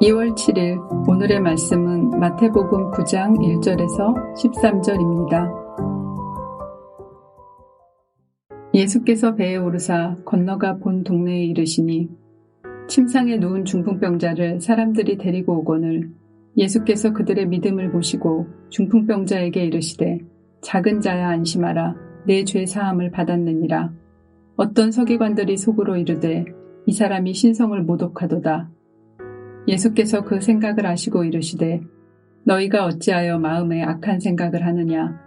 2월 7일 오늘의 말씀은 마태복음 9장 1절에서 13절입니다. 예수께서 배에 오르사 건너가 본 동네에 이르시니 침상에 누운 중풍병자를 사람들이 데리고 오거늘 예수께서 그들의 믿음을 보시고 중풍병자에게 이르시되 작은 자야 안심하라 내 죄 사함을 받았느니라. 어떤 서기관들이 속으로 이르되 이 사람이 신성을 모독하도다. 예수께서 그 생각을 아시고 이르시되 너희가 어찌하여 마음에 악한 생각을 하느냐.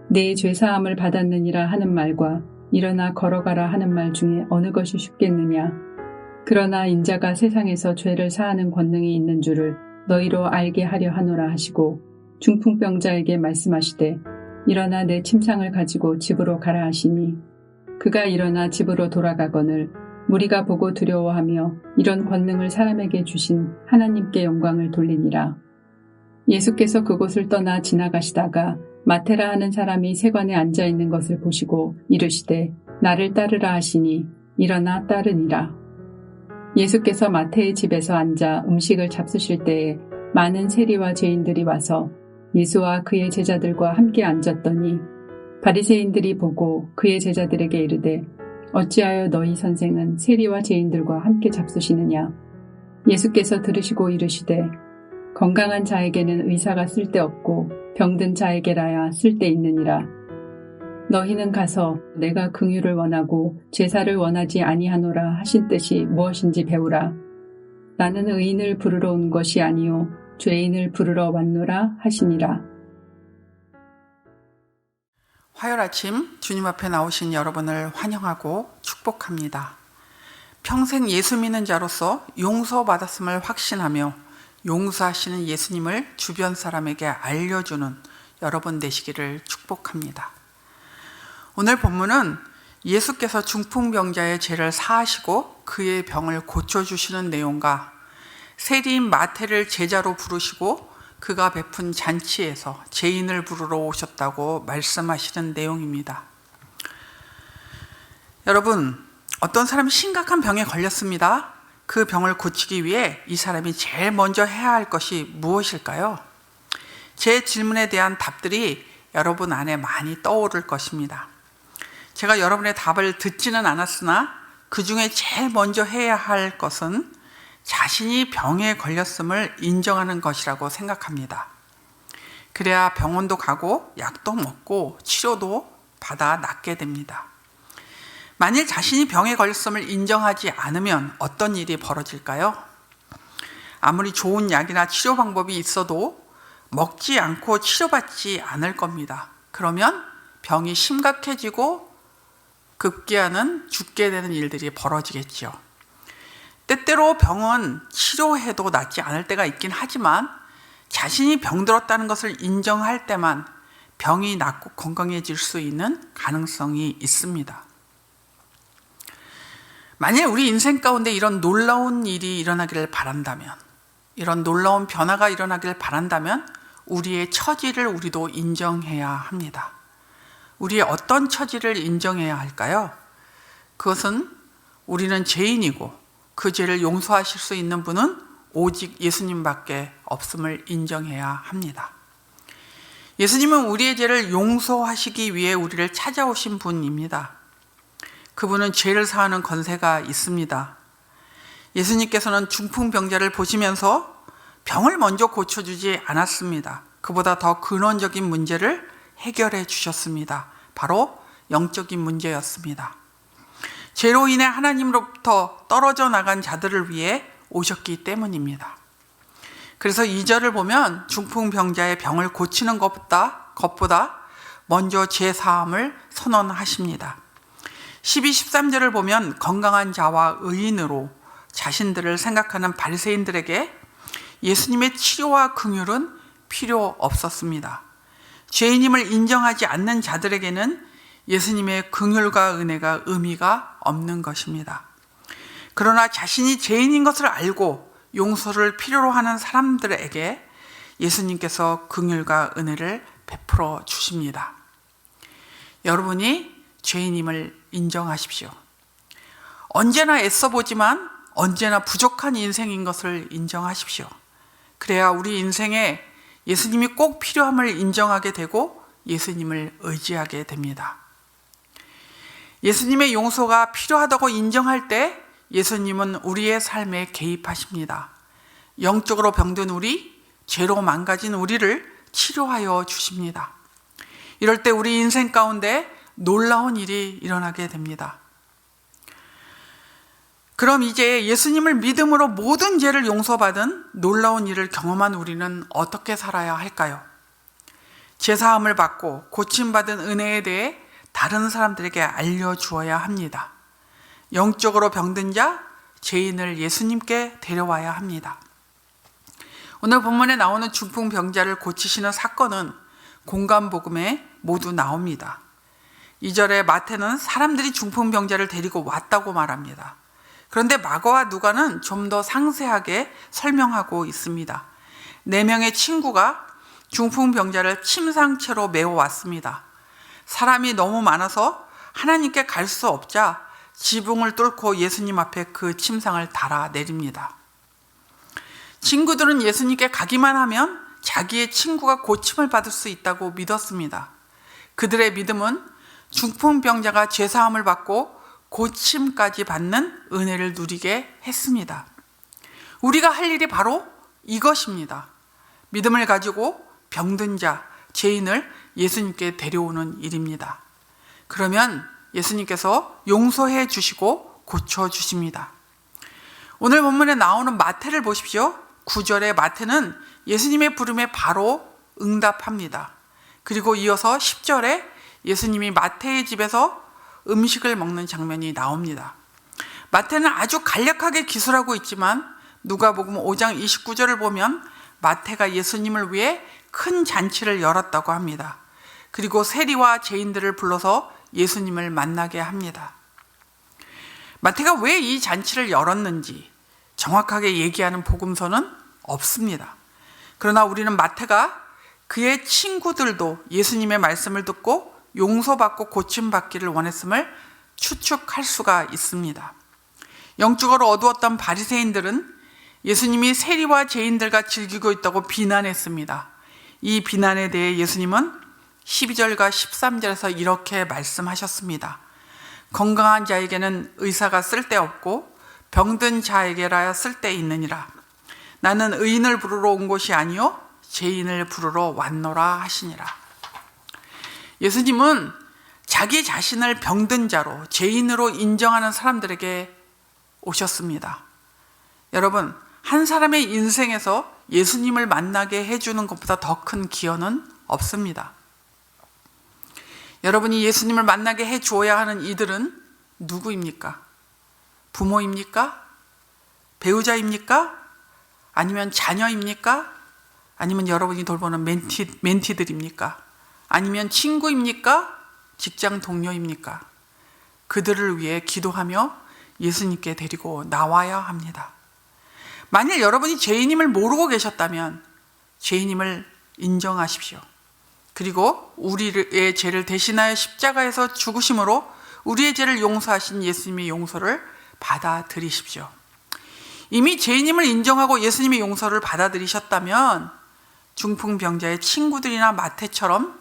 내 죄 사함을 받았느니라 하는 말과 일어나 걸어가라 하는 말 중에 어느 것이 쉽겠느냐. 그러나 인자가 세상에서 죄를 사하는 권능이 있는 줄을 너희로 알게 하려 하노라 하시고 중풍병자에게 말씀하시되 일어나 내 침상을 가지고 집으로 가라 하시니 그가 일어나 집으로 돌아가거늘 무리가 보고 두려워하며 이런 권능을 사람에게 주신 하나님께 영광을 돌리니라. 예수께서 그곳을 떠나 지나가시다가 마테라 하는 사람이 세관에 앉아있는 것을 보시고 이르시되 나를 따르라 하시니 일어나 따르니라. 예수께서 마태의 집에서 앉아 음식을 잡수실 때에 많은 세리와 죄인들이 와서 예수와 그의 제자들과 함께 앉았더니 바리새인들이 보고 그의 제자들에게 이르되 어찌하여 너희 선생은 세리와 죄인들과 함께 잡수시느냐. 예수께서 들으시고 이르시되 건강한 자에게는 의사가 쓸데없고 병든 자에게라야 쓸데있느니라. 너희는 가서 내가 긍휼을 원하고 제사를 원하지 아니하노라 하신 뜻이 무엇인지 배우라. 나는 의인을 부르러 온 것이 아니요 죄인을 부르러 왔노라 하시니라. 화요일 아침 주님 앞에 나오신 여러분을 환영하고 축복합니다. 평생 예수 믿는 자로서 용서받았음을 확신하며 용서하시는 예수님을 주변 사람에게 알려주는 여러분 되시기를 축복합니다. 오늘 본문은 예수께서 중풍병자의 죄를 사하시고 그의 병을 고쳐주시는 내용과 세리인 마태를 제자로 부르시고 그가 베푼 잔치에서 죄인을 부르러 오셨다고 말씀하시는 내용입니다. 여러분, 어떤 사람이 심각한 병에 걸렸습니다. 그 병을 고치기 위해 이 사람이 제일 먼저 해야 할 것이 무엇일까요? 제 질문에 대한 답들이 여러분 안에 많이 떠오를 것입니다. 제가 여러분의 답을 듣지는 않았으나 그 중에 제일 먼저 해야 할 것은 자신이 병에 걸렸음을 인정하는 것이라고 생각합니다. 그래야 병원도 가고 약도 먹고 치료도 받아 낫게 됩니다. 만일 자신이 병에 걸렸음을 인정하지 않으면 어떤 일이 벌어질까요? 아무리 좋은 약이나 치료 방법이 있어도 먹지 않고 치료받지 않을 겁니다. 그러면 병이 심각해지고 급기야는 죽게 되는 일들이 벌어지겠죠. 때때로 병은 치료해도 낫지 않을 때가 있긴 하지만 자신이 병들었다는 것을 인정할 때만 병이 낫고 건강해질 수 있는 가능성이 있습니다. 만일 우리 인생 가운데 이런 놀라운 일이 일어나기를 바란다면, 이런 놀라운 변화가 일어나기를 바란다면 우리의 처지를 우리도 인정해야 합니다. 우리의 어떤 처지를 인정해야 할까요? 그것은 우리는 죄인이고 그 죄를 용서하실 수 있는 분은 오직 예수님밖에 없음을 인정해야 합니다. 예수님은 우리의 죄를 용서하시기 위해 우리를 찾아오신 분입니다. 그분은 죄를 사하는 권세가 있습니다. 예수님께서는 중풍병자를 보시면서 병을 먼저 고쳐주지 않았습니다. 그보다 더 근원적인 문제를 해결해 주셨습니다. 바로 영적인 문제였습니다. 죄로 인해 하나님으로부터 떨어져 나간 자들을 위해 오셨기 때문입니다. 그래서 2절을 보면 중풍병자의 병을 고치는 것보다 먼저 죄 사함을 선언하십니다. 12, 13절을 보면 건강한 자와 의인으로 자신들을 생각하는 바리새인들에게 예수님의 치료와 긍휼은 필요 없었습니다. 죄인임을 인정하지 않는 자들에게는 예수님의 긍휼과 은혜가 의미가 없는 것입니다. 그러나 자신이 죄인인 것을 알고 용서를 필요로 하는 사람들에게 예수님께서 긍휼과 은혜를 베풀어 주십니다. 여러분이 죄인임을 인정하십시오. 언제나 애써보지만 언제나 부족한 인생인 것을 인정하십시오. 그래야 우리 인생에 예수님이 꼭 필요함을 인정하게 되고 예수님을 의지하게 됩니다. 예수님의 용서가 필요하다고 인정할 때 예수님은 우리의 삶에 개입하십니다. 영적으로 병든 우리, 죄로 망가진 우리를 치료하여 주십니다. 이럴 때 우리 인생 가운데 놀라운 일이 일어나게 됩니다. 그럼 이제 예수님을 믿음으로 모든 죄를 용서받은 놀라운 일을 경험한 우리는 어떻게 살아야 할까요? 죄사함을 받고 고침받은 은혜에 대해 다른 사람들에게 알려주어야 합니다. 영적으로 병든 자, 죄인을 예수님께 데려와야 합니다. 오늘 본문에 나오는 중풍병자를 고치시는 사건은 공간복음에 모두 나옵니다. 2절에 마태는 사람들이 중풍병자를 데리고 왔다고 말합니다. 그런데 마가와 누가는 좀 더 상세하게 설명하고 있습니다. 4명의 친구가 중풍병자를 침상채로 메워왔습니다. 사람이 너무 많아서 하나님께 갈 수 없자 지붕을 뚫고 예수님 앞에 그 침상을 달아 내립니다. 친구들은 예수님께 가기만 하면 자기의 친구가 고침을 받을 수 있다고 믿었습니다. 그들의 믿음은 중풍병자가 죄사함을 받고 고침까지 받는 은혜를 누리게 했습니다. 우리가 할 일이 바로 이것입니다. 믿음을 가지고 병든 자, 죄인을 예수님께 데려오는 일입니다. 그러면 예수님께서 용서해 주시고 고쳐 주십니다. 오늘 본문에 나오는 마태를 보십시오. 9절의 마태는 예수님의 부름에 바로 응답합니다. 그리고 이어서 10절에 예수님이 마태의 집에서 음식을 먹는 장면이 나옵니다. 마태는 아주 간략하게 기술하고 있지만 누가복음 5장 29절을 보면 마태가 예수님을 위해 큰 잔치를 열었다고 합니다. 그리고 세리와 죄인들을 불러서 예수님을 만나게 합니다. 마태가 왜 이 잔치를 열었는지 정확하게 얘기하는 복음서는 없습니다. 그러나 우리는 마태가 그의 친구들도 예수님의 말씀을 듣고 용서받고 고침받기를 원했음을 추측할 수가 있습니다. 영적으로 어두웠던 바리새인들은 예수님이 세리와 죄인들과 즐기고 있다고 비난했습니다. 이 비난에 대해 예수님은 12절과 13절에서 이렇게 말씀하셨습니다. 건강한 자에게는 의사가 쓸데없고 병든 자에게라야 쓸데있느니라. 나는 의인을 부르러 온 것이 아니요 죄인을 부르러 왔노라 하시니라. 예수님은 자기 자신을 병든 자로 죄인으로 인정하는 사람들에게 오셨습니다. 여러분, 한 사람의 인생에서 예수님을 만나게 해주는 것보다 더 큰 기여는 없습니다. 여러분이 예수님을 만나게 해주어야 하는 이들은 누구입니까? 부모입니까? 배우자입니까? 아니면 자녀입니까? 아니면 여러분이 돌보는 멘티들입니까? 아니면 친구입니까? 직장 동료입니까? 그들을 위해 기도하며 예수님께 데리고 나와야 합니다. 만일 여러분이 죄인임을 모르고 계셨다면 죄인임을 인정하십시오. 그리고 우리의 죄를 대신하여 십자가에서 죽으심으로 우리의 죄를 용서하신 예수님의 용서를 받아들이십시오. 이미 죄인임을 인정하고 예수님의 용서를 받아들이셨다면 중풍병자의 친구들이나 마태처럼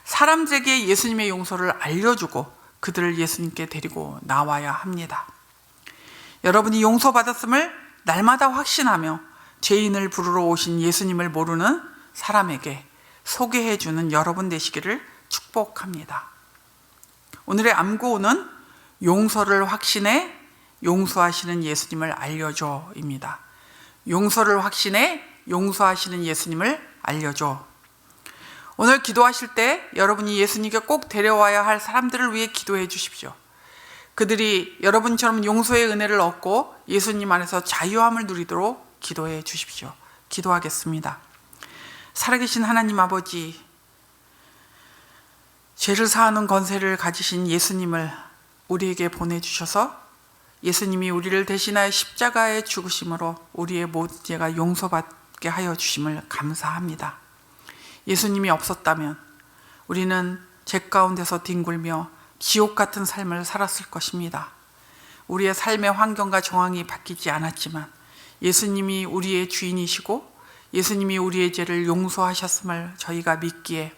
사람들에게 예수님의 용서를 알려주고 그들을 예수님께 데리고 나와야 합니다. 여러분이 용서받았음을 날마다 확신하며 죄인을 부르러 오신 예수님을 모르는 사람에게 소개해주는 여러분 되시기를 축복합니다. 오늘의 암구호는 용서를 확신해 용서하시는 예수님을 알려줘입니다. 용서를 확신해 용서하시는 예수님을 알려줘. 오늘 기도하실 때 여러분이 예수님께 꼭 데려와야 할 사람들을 위해 기도해 주십시오. 그들이 여러분처럼 용서의 은혜를 얻고 예수님 안에서 자유함을 누리도록 기도해 주십시오. 기도하겠습니다. 살아계신 하나님 아버지, 죄를 사하는 권세를 가지신 예수님을 우리에게 보내주셔서 예수님이 우리를 대신하여 십자가에 죽으심으로 우리의 모든 죄가 용서받게 하여 주심을 감사합니다. 예수님이 없었다면 우리는 죄 가운데서 뒹굴며 지옥 같은 삶을 살았을 것입니다. 우리의 삶의 환경과 정황이 바뀌지 않았지만 예수님이 우리의 주인이시고 예수님이 우리의 죄를 용서하셨음을 저희가 믿기에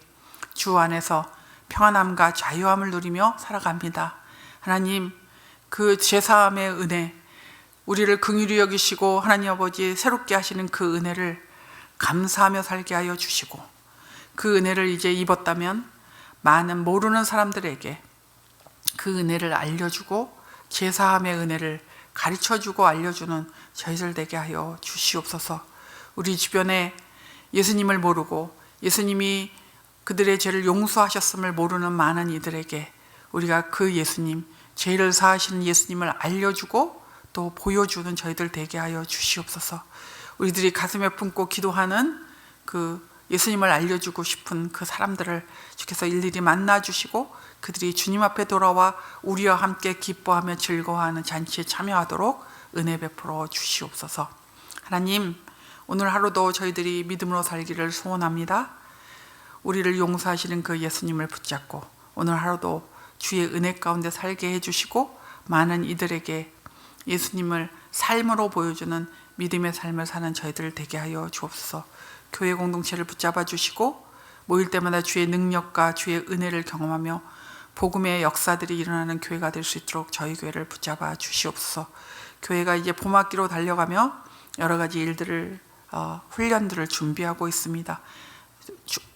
주 안에서 평안함과 자유함을 누리며 살아갑니다. 하나님, 그 죄사함의 은혜, 우리를 긍휼히 여기시고 하나님 아버지 새롭게 하시는 그 은혜를 감사하며 살게 하여 주시고, 그 은혜를 이제 입었다면 많은 모르는 사람들에게 그 은혜를 알려주고 죄사함의 은혜를 가르쳐주고 알려주는 저희들 되게 하여 주시옵소서. 우리 주변에 예수님을 모르고 예수님이 그들의 죄를 용서하셨음을 모르는 많은 이들에게 우리가 그 예수님, 죄를 사하시는 예수님을 알려주고 또 보여주는 저희들 되게 하여 주시옵소서. 우리들이 가슴에 품고 기도하는 그 예수님을 알려주고 싶은 그 사람들을 주께서 일일이 만나주시고 그들이 주님 앞에 돌아와 우리와 함께 기뻐하며 즐거워하는 잔치에 참여하도록 은혜 베풀어 주시옵소서. 하나님, 오늘 하루도 저희들이 믿음으로 살기를 소원합니다. 우리를 용서하시는 그 예수님을 붙잡고 오늘 하루도 주의 은혜 가운데 살게 해주시고 많은 이들에게 예수님을 삶으로 보여주는 믿음의 삶을 사는 저희들 되게 하여 주옵소서. 교회 공동체를 붙잡아 주시고 모일 때마다 주의 능력과 주의 은혜를 경험하며 복음의 역사들이 일어나는 교회가 될 수 있도록 저희 교회를 붙잡아 주시옵소서. 교회가 이제 봄학기로 달려가며 여러 가지 일들을 훈련들을 준비하고 있습니다.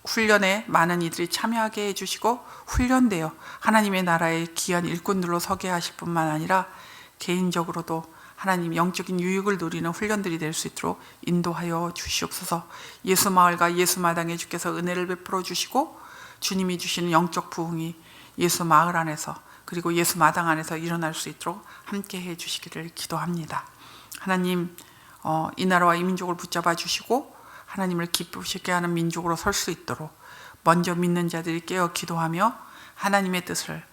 훈련에 많은 이들이 참여하게 해주시고 훈련되어 하나님의 나라의 귀한 일꾼들로 서게 하실 뿐만 아니라 개인적으로도 하나님 영적인 유익을 누리는 훈련들이 될 수 있도록 인도하여 주시옵소서. 예수마을과 예수마당에 주께서 은혜를 베풀어 주시고 주님이 주시는 영적 부흥이 예수마을 안에서 그리고 예수마당 안에서 일어날 수 있도록 함께 해 주시기를 기도합니다. 하나님, 이 나라와 이 민족을 붙잡아 주시고 하나님을 기쁘시게 하는 민족으로 설 수 있도록 먼저 믿는 자들이 깨어 기도하며 하나님의 뜻을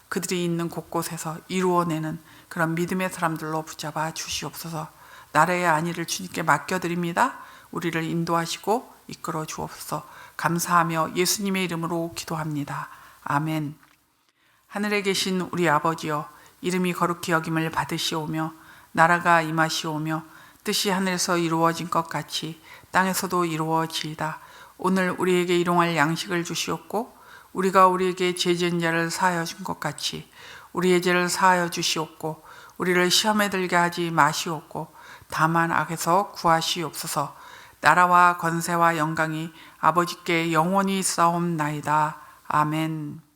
그들이 있는 곳곳에서 이루어내는 그런 믿음의 사람들로 붙잡아 주시옵소서. 나라의 안위를 주님께 맡겨드립니다. 우리를 인도하시고 이끌어 주옵소서. 감사하며 예수님의 이름으로 기도합니다. 아멘. 하늘에 계신 우리 아버지여, 이름이 거룩히 여김을 받으시오며 나라가 임하시오며 뜻이 하늘에서 이루어진 것 같이 땅에서도 이루어지이다. 오늘 우리에게 일용할 양식을 주시옵고 우리가 우리에게 죄 지은 자를 사하여 준 것 같이 우리의 죄를 사하여 주시옵고 우리를 시험에 들게 하지 마시옵고 다만 악에서 구하시옵소서. 나라와 권세와 영광이 아버지께 영원히 있사옵나이다. 아멘.